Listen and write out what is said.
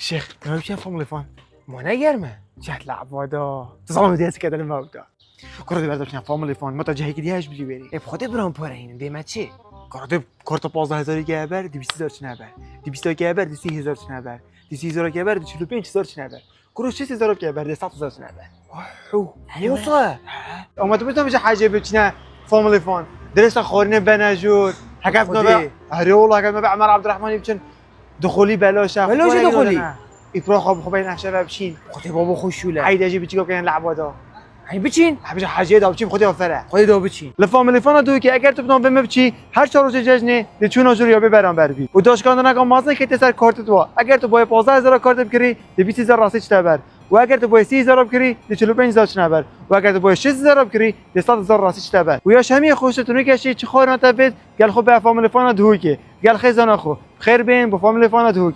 شيخ ما بيمشي فاميلي فان ما نگرمه شهد لعب وادا تصمم دیاز که دلم مودا کرده برد بچن فاميلي فان متوجهی که دیهش بجی بری اب خود برام پاره این دیمه چی کرده کارت 15000 گبر 200000 چنبر 20000 گبر 30000 چنبر 30000 گبر 45000 چنبر كروش 6000 گبر 100000 چنبر اوه موصه اما تو بتونم حاجه بچنه فاميلي فان درست خورینه بنجور حکف نبع هری والله حکف نبع عمر عبد الرحمن يبچن دخولی بلاشه بلاشه دخولی ایپرا خوب این نحشه بچین خودت بابا خوشوله عيد اجي بيجي كان لعب ودا هی بچین حبيش حاجه دا بچين خدي وفره خودت دو بچین لفاميلي فانا دو که اگر تو بدون بهم بچی هر چهار روز جشنه دی چون اجور یا ببرم بروی و داشکان نگم مازن که سر کارت تو اگر تو با 15000 کارت بکری دی 20000 راستش تبر و اگر تو با 30000 بکری دی 45000 نبر و اگر تو با 6000 بکری دی 100000 راستش تبر و یا شمی خوشتون کشی چه خورن تفید گل خو به فاميلي فانا دو که گل خزانه خو خیر بین با فاميلي فانا دو